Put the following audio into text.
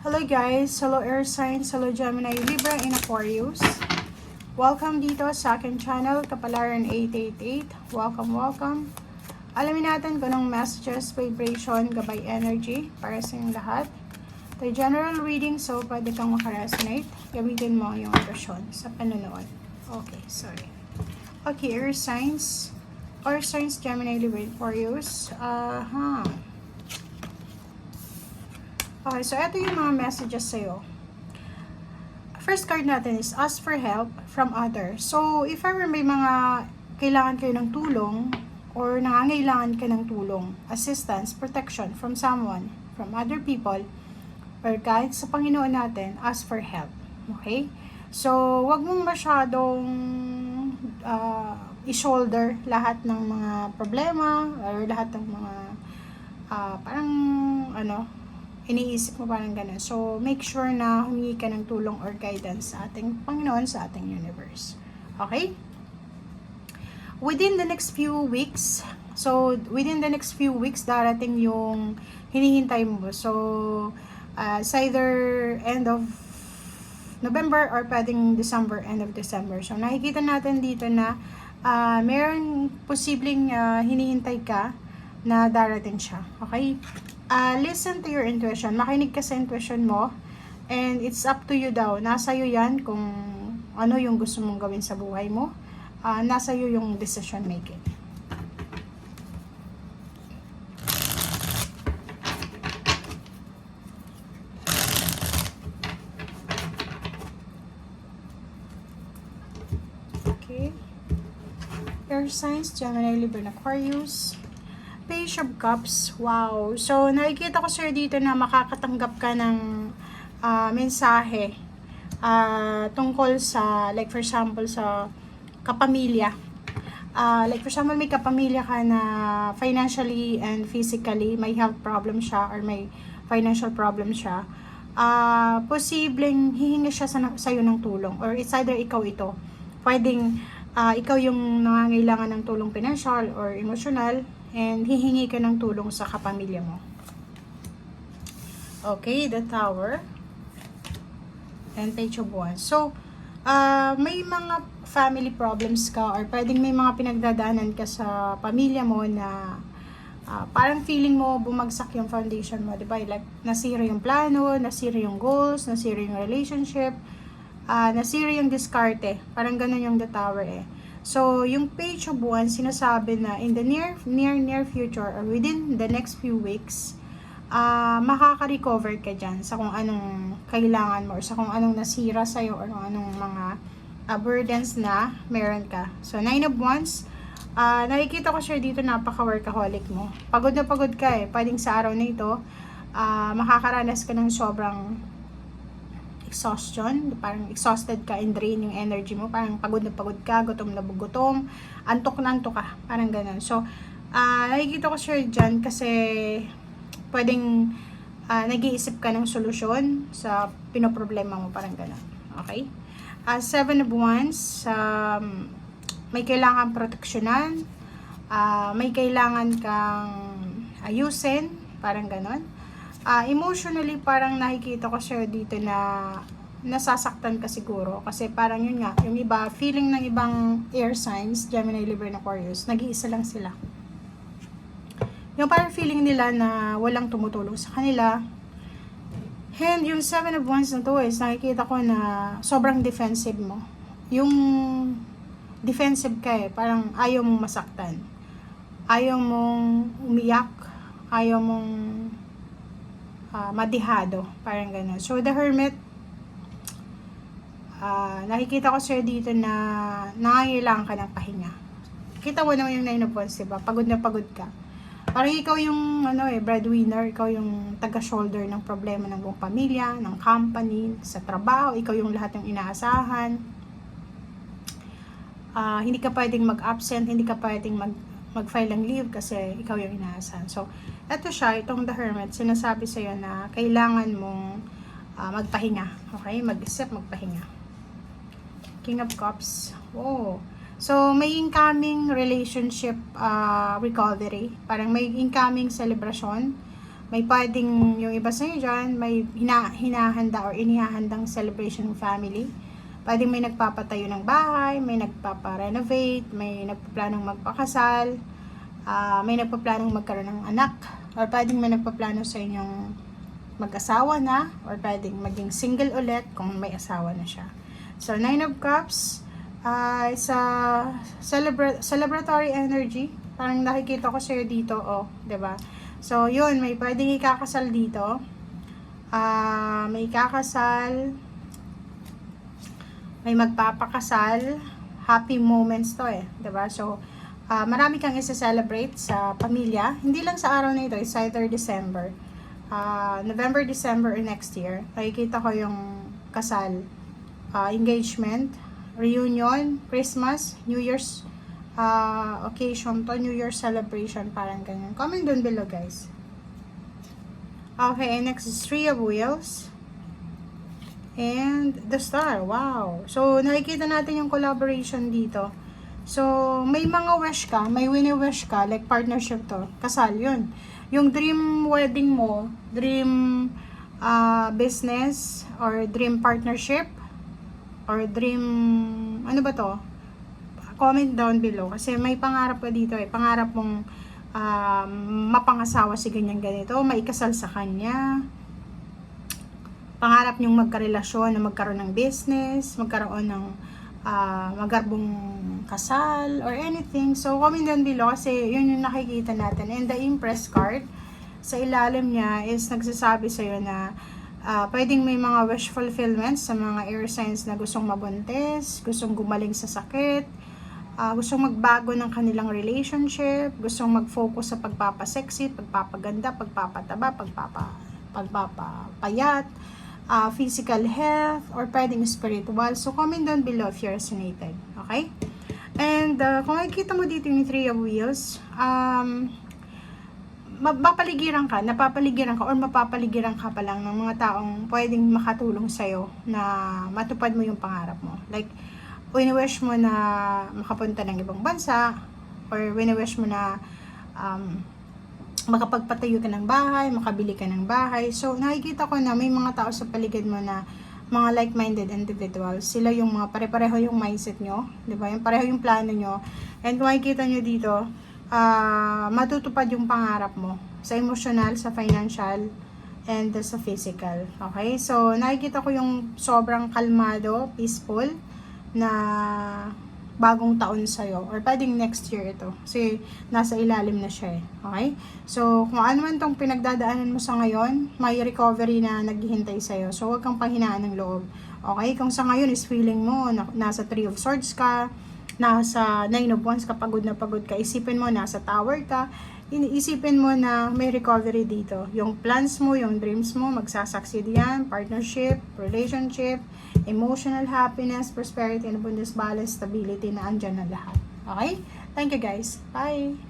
Hello guys, hello air signs, hello Gemini, Libra, and Aquarius. Welcome dito sa aking channel, Kapalaran 888. Welcome. Alamin natin kung anong messages, vibration, gabay energy para sa inyong lahat. The general reading, so pwede kang makaresonate. Gamitin mo yung intuition sa panonood. Okay, sorry. Okay, air signs, Gemini, Libra, Aquarius. Okay, so ito yung mga messages sa'yo. First card natin is ask for help from others. So, if ever may mga kailangan kayo ng tulong or nangangailangan ka ng tulong, assistance, protection from someone, from other people, or kahit sa Panginoon natin, ask for help. Okay? So, wag mong masyadong i-shoulder lahat ng mga problema or lahat ng mga iniisip mo parang gano'n. So, make sure na humingi ka ng tulong or guidance sa ating Panginoon, sa ating universe. Okay? Within the next few weeks, darating yung hinihintay mo. So, it's either end of November or pwedeng December, end of December. So, nakikita natin dito na meron posibleng hinihintay ka na darating siya. Okay? Listen to your intuition. Makinig ka sa intuition mo. And it's up to you daw. Nasa iyo yan kung ano yung gusto mong gawin sa buhay mo. Nasa iyo yung decision making. Okay. Air signs, Gemini, Libra, Aquarius. Page of Cups. Wow. So, nakikita ko sir dito na makakatanggap ka ng mensahe tungkol sa, like for example, sa kapamilya. Like for example, may kapamilya ka na financially and physically, may health problem siya or may financial problem siya. Posibleng hihingi siya sa'yo ng tulong or it's either ikaw ito. Pwedeng ikaw yung nangangailangan ng tulong financial or emotional and hihingi ka ng tulong sa kapamilya mo. Okay, the Tower. And Page of Wands. So, may mga family problems ka or pwedeng may mga pinagdadaanan ka sa pamilya mo na parang feeling mo bumagsak yung foundation mo, diba? Like, nasira yung plano, nasira yung goals, nasira yung relationship, nasira yung diskarte. Parang ganun yung the Tower eh. So, yung Page of Wands, sinasabi na in the near future or within the next few weeks, makaka-recover ka dyan sa kung anong kailangan mo or sa kung anong nasira sa'yo or kung anong mga burdens na meron ka. So, 9 of Wands, nakikita ko siya dito, napaka-workaholic mo. Pagod na pagod ka eh. Pwedeng sa araw na ito, makakaranas ka ng sobrang exhaustion, parang exhausted ka and drain yung energy mo, parang pagod na pagod ka, gutom na gutom, antok na antok ka, parang ganun. So, nakikita ko sure dyan kasi pwedeng nag-iisip ka ng solusyon sa pinoproblema mo, parang ganun. Okay? 7 of Wands, may kailangan proteksyonan, may kailangan kang ayusin, parang ganun. Emotionally, parang nakikita ko siya dito na nasasaktan ka siguro. Kasi parang yun nga, yung iba, feeling ng ibang air signs, Gemini, Libra, and Aquarius, nag-iisa lang sila. Yung parang feeling nila na walang tumutulong sa kanila. And yung 7 of Wands na to is, nakikita ko na sobrang defensive mo. Yung defensive ka eh, parang ayaw mong masaktan. Ayaw mong umiyak. Ayaw mong madihado, parang gano'n. So, the Hermit, nakikita ko sa'yo dito na nangangailangan ka ng pahinga. Kita mo naman yung 9 of Wands, diba? Pagod na pagod ka. Parang ikaw yung breadwinner, ikaw yung taga-shoulder ng problema ng buong pamilya, ng company, sa trabaho, ikaw yung lahat yung inaasahan. Hindi ka pwedeng mag-absent, hindi ka pwedeng mag-file ng leave kasi ikaw yung inaasahan. So, eto siya, itong The Hermit, sinasabi sa'yo na kailangan mong magpahinga. Okay? Mag-isip, magpahinga. King of Cups. Oh. So, may incoming relationship recovery. Parang may incoming celebration May pwedeng yung iba sa inyo dyan, may hinahanda or inihahandang celebration ng family. Pwedeng may nagpapatayo ng bahay, may nagpapa-renovate, may nagpaplanong magpakasal, may nagpaplanong magkaroon ng anak, or pwedeng may nagpaplano sa inyong mag-asawa na, or pwedeng maging single ulit kung may asawa na siya. So, 9 of Cups is a celebratory energy. Parang nakikita ko sa'yo dito, oh, 'di ba? So, yun, may pwedeng ikakasal dito. May ikakasal, may magpapakasal. Happy moments to eh, 'di ba? So, marami kang isa-celebrate sa pamilya. Hindi lang sa araw na ito, it's either December. November, December, or next year. Nakikita ko yung kasal, engagement, reunion, Christmas, New Year's occasion to, New Year's celebration, parang ganyan. Comment down below, guys. Okay, and next is 3 of Wheels. And the Star, wow. So, nakikita natin yung collaboration dito. So, may mga wish ka, may wini-wish ka, like partnership to, kasal, yun. Yung dream wedding mo, dream business, or dream partnership, or dream, ano ba to? Comment down below. Kasi may pangarap ka dito eh. Pangarap mong mapangasawa si ganyan ganito, maikasal sa kanya. Pangarap niyong magkarelasyon, na magkaroon ng business, magkaroon ng magarbong kasal, or anything. So, comment down below kasi yun yung nakikita natin. And the Empress card, sa ilalim niya is nagsasabi sa'yo na pwedeng may mga wish fulfillment sa mga air signs na gustong mabuntis, gustong gumaling sa sakit, gustong magbago ng kanilang relationship, gustong mag-focus sa pagpapasexy, pagpapaganda, pagpapataba, pagpapapayat, physical health, or pwedeng spiritual. So, comment down below if you're resonated. Okay? And, kung nakikita mo dito yung 3 of Wheels, napapaligiran ka, or mapapaligiran ka pa lang ng mga taong pwedeng makatulong sa'yo na matupad mo yung pangarap mo. Like, wini-wish mo na makapunta ng ibang bansa, or wini-wish mo na makapagpatayo ka ng bahay, makabili ka ng bahay. So, nakikita ko na may mga tao sa paligid mo na mga like-minded individuals. Sila yung mga pare-pareho yung mindset nyo, di ba? Yung pareho yung plano nyo. And kung makikita nyo dito, matutupad yung pangarap mo sa emotional, sa financial, and sa physical. Okay? So, nakikita ko yung sobrang kalmado, peaceful, na bagong taon sa'yo, or pwedeng next year ito kasi nasa ilalim na siya eh. Okay? So, kung ano man tong pinagdadaanan mo sa ngayon, may recovery na naghihintay sa'yo. So, huwag kang panghinaan ng loob. Okay? Kung sa ngayon is feeling mo, nasa 3 of Swords ka, nasa 9 of Wands ka, pagod na pagod ka, isipin mo, nasa Tower ka, iniisipin mo na may recovery dito. Yung plans mo, yung dreams mo, magsasucceed yan, partnership, relationship, emotional happiness, prosperity, and abundance, balance, stability, na andyan na lahat. Okay? Thank you guys. Bye!